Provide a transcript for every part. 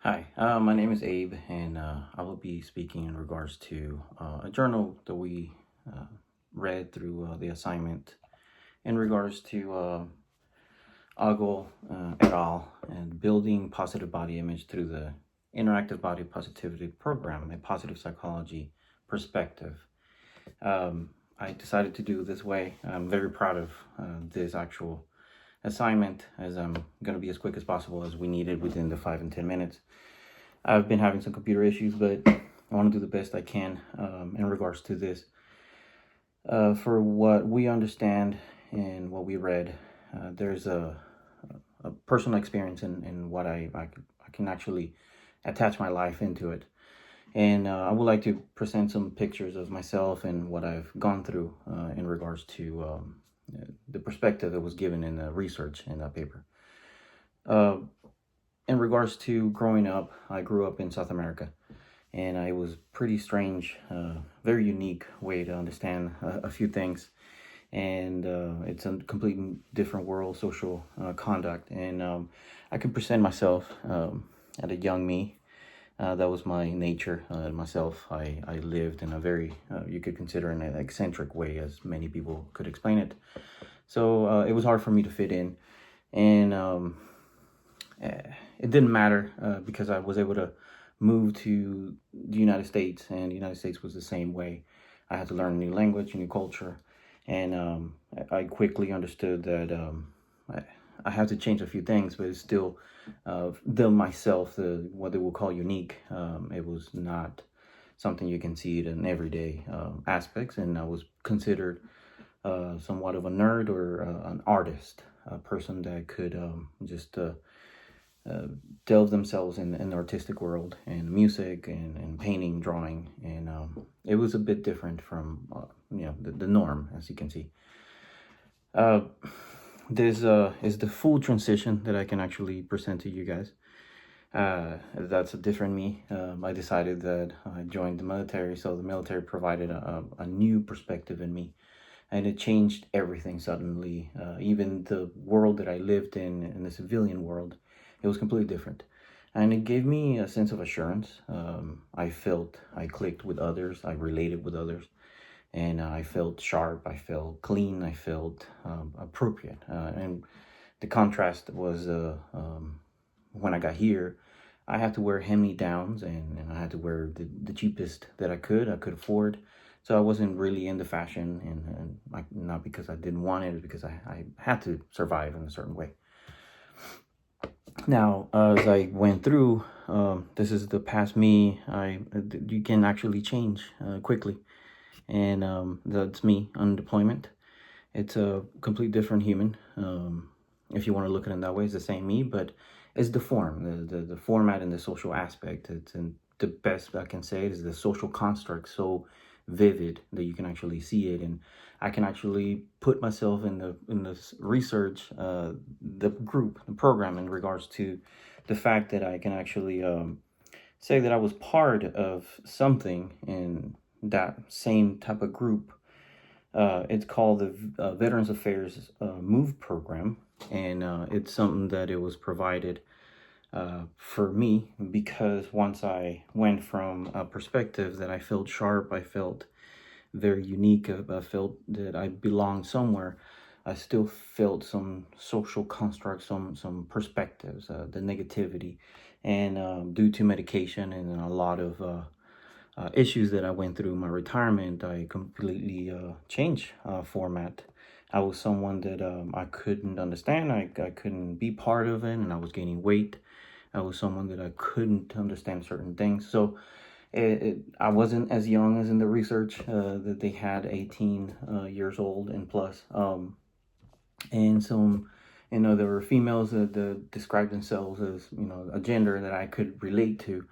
Hi, my name is Abe, and I will be speaking in regards to a journal that we uh, read through the assignment in regards to Ogle et al. And building positive body image through the interactive body positivity program, a positive psychology perspective. Um, I decided to do it this way. I'm very proud of this actual assignment, as I'm going to be as quick as possible as we needed within the 5 and 10 minutes. I've been having some computer issues, but I want to do the best I can in regards to this. For what we understand and what we read, there's a personal experience in what I can actually attach my life into it. And I would like to present some pictures of myself and what I've gone through in regards to the perspective that was given in the research in that paper. Uh, in regards to growing up, I grew up in South America, and it was pretty strange, very unique way to understand a few things. And it's a completely different world, social conduct. And I could present myself at a young me. That was my nature, myself. I lived in a very, you could consider an eccentric way, as many people could explain it. So it was hard for me to fit in. And it didn't matter because I was able to move to the United States, and the United States was the same way. I had to learn a new language, a new culture, and I quickly understood that I had to change a few things, but it's still the myself, the what they will call unique. It was not something you can see it in everyday aspects, and I was considered somewhat of a nerd or an artist, a person that could just uh, delve themselves in the artistic world and music and painting, drawing, and it was a bit different from the norm, as you can see. Uh, this is the full transition that I can actually present to you guys. That's a different me. I decided that I joined the military, so the military provided a new perspective in me, and it changed everything suddenly. Even the world that I lived in the civilian world, it was completely different. And it gave me a sense of assurance. I felt I clicked with others, I related with others, and I felt sharp, I felt clean, I felt appropriate. And the contrast was when I got here, I had to wear hand-me-downs, and I had to wear the cheapest that I could afford. So I wasn't really into fashion, and not because I didn't want it, because I had to survive in a certain way. Now, as I went through, this is the past me. You can actually change quickly, and that's me on deployment. It's a complete different human. If you want to look at it that way, it's the same me, but it's the form, the format and the social aspect. It's and the best I can say is the social construct so vivid that you can actually see it, and I can actually put myself in this research, the group, the program in regards to the fact that I can actually say that I was part of something in that same type of group. It's called the Veterans Affairs Move Program, and it's something that it was provided for me because once I went from a perspective that I felt sharp, I felt very unique, I felt that I belonged somewhere. I still felt some social constructs, some perspectives, the negativity, and due to medication and a lot of issues that I went through in my retirement, I completely changed format. I was someone that I couldn't understand. I couldn't be part of it, and I was gaining weight. I was someone that I couldn't understand certain things. So I wasn't as young as in the research that they had 18 years old and plus. And some, there were females that described themselves as, a gender that I could relate to.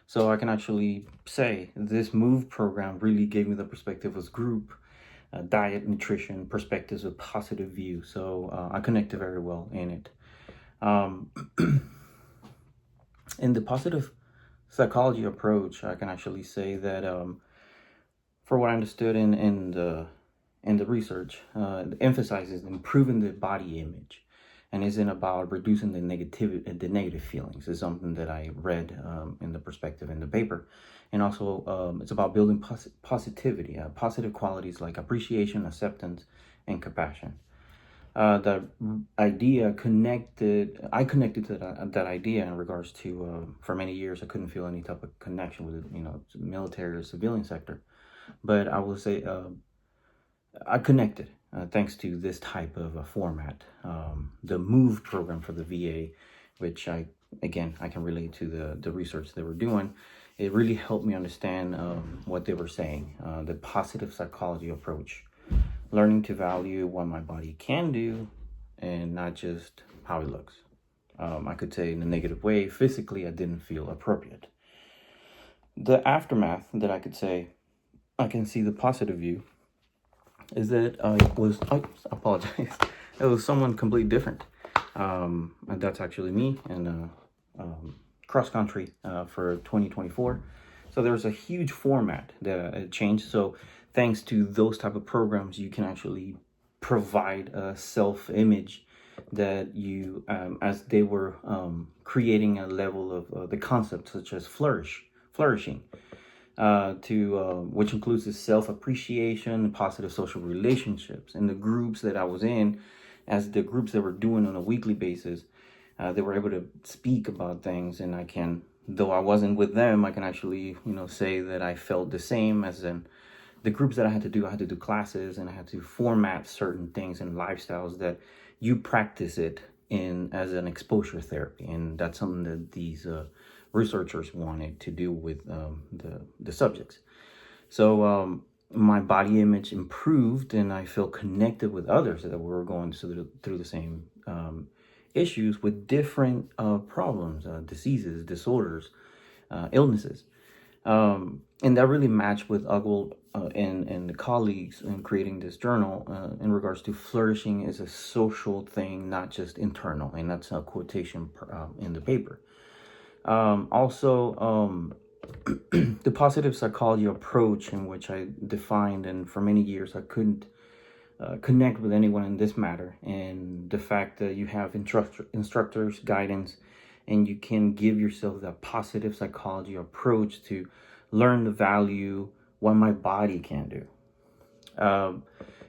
So I can actually say this MOVE program really gave me the perspective as group, diet, nutrition, perspectives with positive view. So I connected very well in it. Um, in the positive psychology approach, I can actually say that for what I understood in the research, it emphasizes improving the body image. and isn't about reducing the negative feelings. Is something that I read in the perspective in the paper, and also it's about building positivity, positive qualities like appreciation, acceptance, and compassion. The idea connected, I connected to that idea in regards to, for many years, I couldn't feel any type of connection with, military or civilian sector. But I will say, I connected thanks to this type of format. The MOVE program for the VA, which I can relate to the research they were doing. It really helped me understand what they were saying, the positive psychology approach, learning to value what my body can do and not just how it looks. I could say in a negative way, physically, I didn't feel appropriate. The aftermath that I could say, I can see the positive view, is that I apologize, it was someone completely different. And that's actually me in cross country for 2024. So there's a huge format that changed. So thanks to those type of programs, you can actually provide a self-image that you, as they were creating a level of the concept such as flourishing, which includes the self-appreciation, positive social relationships, and the groups that I was in, as the groups that were doing on a weekly basis, they were able to speak about things, and I can, though I wasn't with them, I can actually, say that I felt the same as in the groups that I had to do classes, and I had to format certain things and lifestyles that you practice it in as an exposure therapy. And that's something that these researchers wanted to do with the subjects. So my body image improved, and I feel connected with others that were going through the same issues with different problems, diseases, disorders, illnesses. And that really matched with Ugwald and the colleagues in creating this journal in regards to flourishing is a social thing, not just internal. And that's a quotation in the paper. Also, the positive psychology approach, in which I defined, and for many years I couldn't connect with anyone in this matter, and the fact that you have instructors, guidance, and you can give yourself that positive psychology approach to learn the value what my body can do.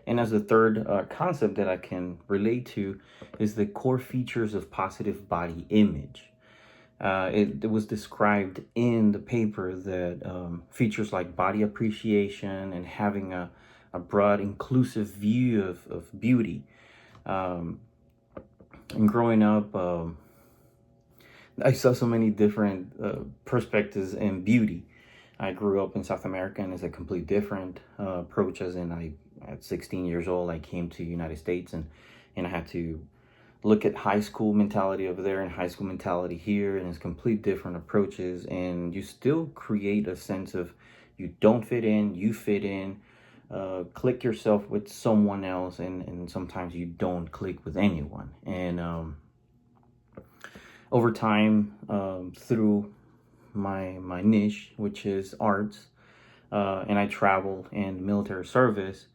And as the third concept that I can relate to is the core features of positive body image. It was described in the paper that features like body appreciation and having a broad, inclusive view of beauty. And growing up, I saw so many different perspectives in beauty. I grew up in South America, and it's a complete different approach. As in, at 16 years old, I came to the United States, and I had to look at high school mentality over there and high school mentality here, and it's complete different approaches. And you still create a sense of you don't fit in, you fit in. Click yourself with someone else, and sometimes you don't click with anyone. And over time, through my niche, which is arts, and I traveled in military service,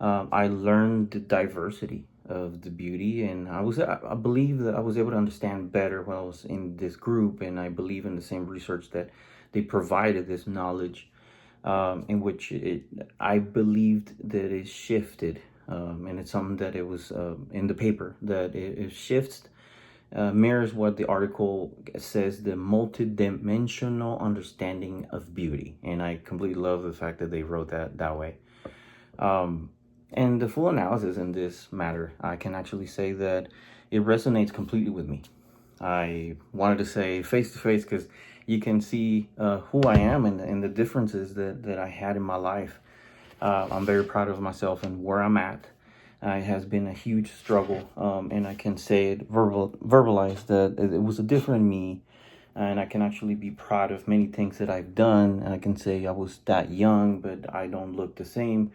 I learned the diversity of the beauty, and I believe that I was able to understand better when I was in this group, and I believe in the same research that they provided this knowledge, in which I believed that it shifted, and it's something that it was in the paper that it shifts. Mirrors what the article says, the multidimensional understanding of beauty. And I completely love the fact that they wrote that way. And the full analysis in this matter, I can actually say that it resonates completely with me. I wanted to say face to face because you can see who I am and the differences that I had in my life. I'm very proud of myself and where I'm at. It has been a huge struggle, and I can say it verbalize that it was a different me, and I can actually be proud of many things that I've done. And I can say I was that young, but I don't look the same.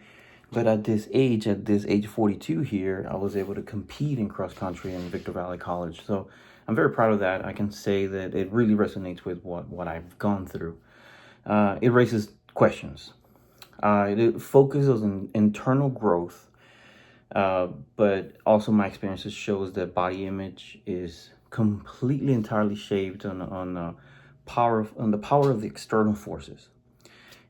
But at this age 42 here, I was able to compete in cross country in Victor Valley College. So I'm very proud of that. I can say that it really resonates with what I've gone through. It raises questions. It focuses on internal growth. But also my experiences shows that body image is completely entirely shaped on the power of the external forces,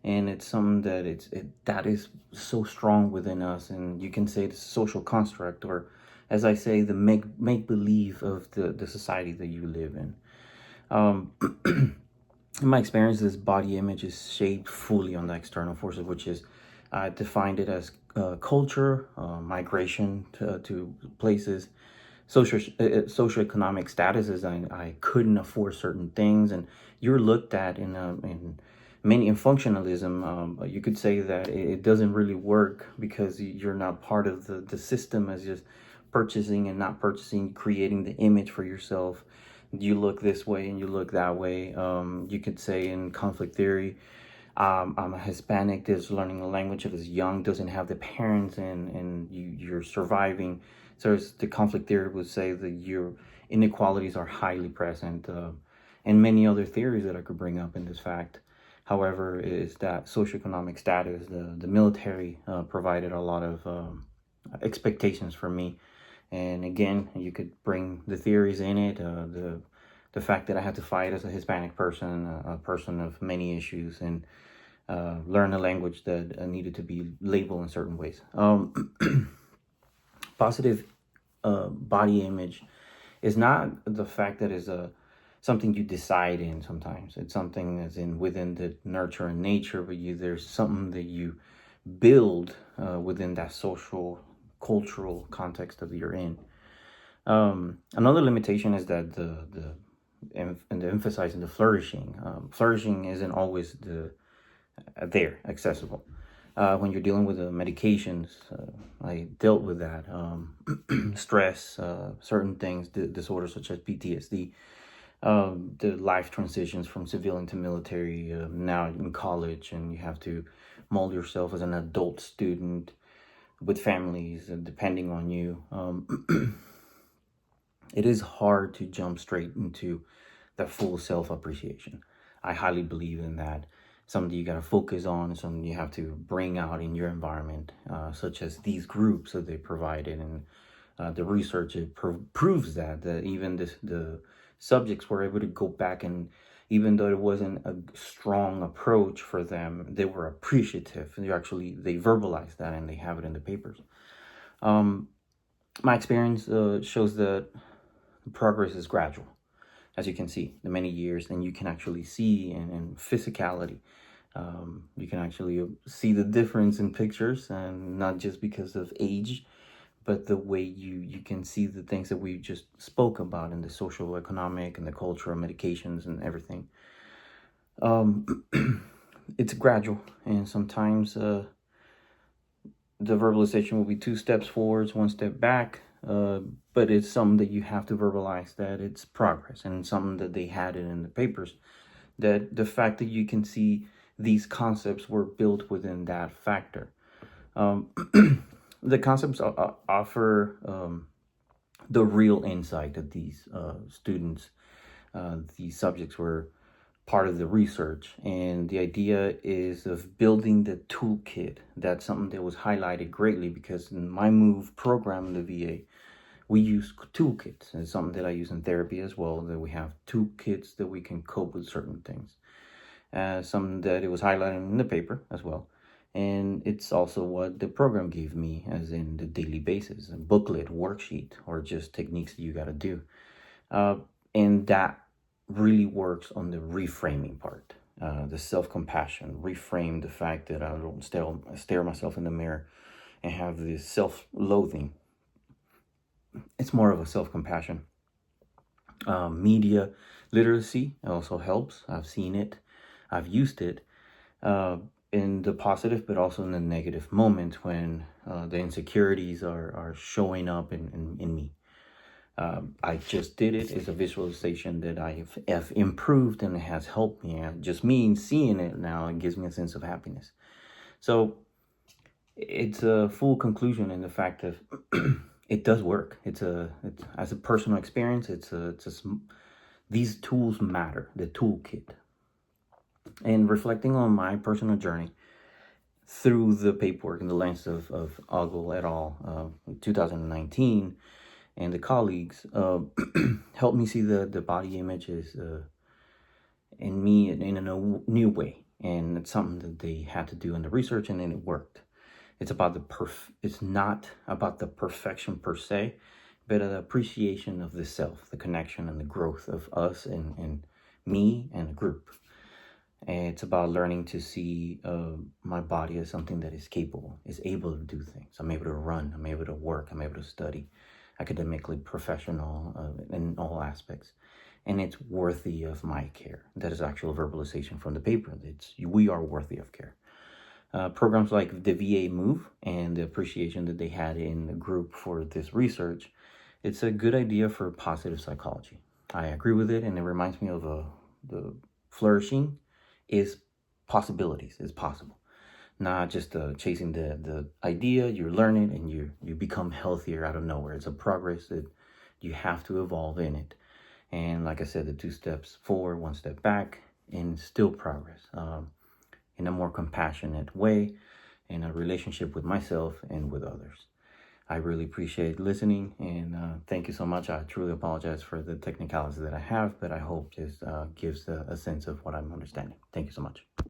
and it's something that that is so strong within us, and you can say it's a social construct, or as I say, the make believe of the society that you live in. Um, in my experience, this body image is shaped fully on the external forces, which is I defined it as culture, migration to places, socioeconomic statuses. I couldn't afford certain things, and you're looked at in many in functionalism. You could say that it doesn't really work because you're not part of the system, as just purchasing and not purchasing, creating the image for yourself. You look this way and you look that way. You could say in conflict theory, I'm a Hispanic that's learning the language that is young, doesn't have the parents, and you're surviving. So the conflict theory would say that your inequalities are highly present, and many other theories that I could bring up in this fact. However, is that socioeconomic status, the military provided a lot of expectations for me. And again, you could bring the theories in it, the fact that I had to fight as a Hispanic person, a person of many issues, and learn a language that needed to be labeled in certain ways. Positive body image is not the fact that is a something you decide in. Sometimes it's something that's in within the nurture and nature, but there's something that you build within that social cultural context that you're in. Another limitation is that the emphasizing the flourishing. Flourishing isn't always there accessible. When you're dealing with the medications, I dealt with that. Stress, certain things, disorders such as PTSD, the life transitions from civilian to military, now in college, and you have to mold yourself as an adult student with families and depending on you. It is hard to jump straight into the full self appreciation. I highly believe in that. Something you got to focus on, something you have to bring out in your environment, such as these groups that they provided. And the research it proves that even the subjects were able to go back, and even though it wasn't a strong approach for them, they were appreciative. And they verbalized that and they have it in the papers. My experience shows that progress is gradual, as you can see, the many years, and you can actually see in physicality. You can actually see the difference in pictures, and not just because of age, but the way you can see the things that we just spoke about in the social, economic, and the cultural medications and everything. It's gradual, and sometimes the verbalization will be 2 steps forwards, 1 step back. But it's something that you have to verbalize that it's progress, and it's something that they had it in the papers, that the fact that you can see these concepts were built within that factor. The concepts offer the real insight that these students, these subjects were part of the research, and the idea is of building the toolkit. That's something that was highlighted greatly because in my MOVE program in the VA, we use toolkits. It's something that I use in therapy as well, that we have toolkits that we can cope with certain things. Something that it was highlighted in the paper as well. And it's also what the program gave me, as in the daily basis, a booklet, worksheet, or just techniques that you got to do. And that really works on the reframing part, the self-compassion, reframe the fact that I don't stare myself in the mirror and have this self-loathing. It's more of a self-compassion. Media literacy also helps. I've seen it. I've used it in the positive, but also in the negative moment when the insecurities are showing up in me. I just did it. It's a visualization that I have improved, and it has helped me. And just me seeing it now, it gives me a sense of happiness. So it's a full conclusion in the fact that it does work. It's as a personal experience. These tools matter. The toolkit. And reflecting on my personal journey, through the paperwork and the lens of Ogle et al. 2019, and the colleagues helped me see the body images in me in a new way. And it's something that they had to do in the research, and then it worked. It's not about the perfection per se, but an appreciation of the self, the connection and the growth of us and me and the group. And it's about learning to see my body as something that is capable, is able to do things. I'm able to run, I'm able to work, I'm able to study, academically, professional, in all aspects. And it's worthy of my care. That is actual verbalization from the paper. We are worthy of care. Programs like the VA Move and the appreciation that they had in the group for this research, it's a good idea for positive psychology. I agree with it, and it reminds me of the flourishing is possibilities, is possible. Not just chasing the idea, you learn it and you become healthier out of nowhere. It's a progress that you have to evolve in it. And like I said, the 2 steps forward, 1 step back, and still progress. In a more compassionate way, in a relationship with myself and with others. I really appreciate listening, and thank you so much. I truly apologize for the technicalities that I have, but I hope this gives a sense of what I'm understanding. Thank you so much.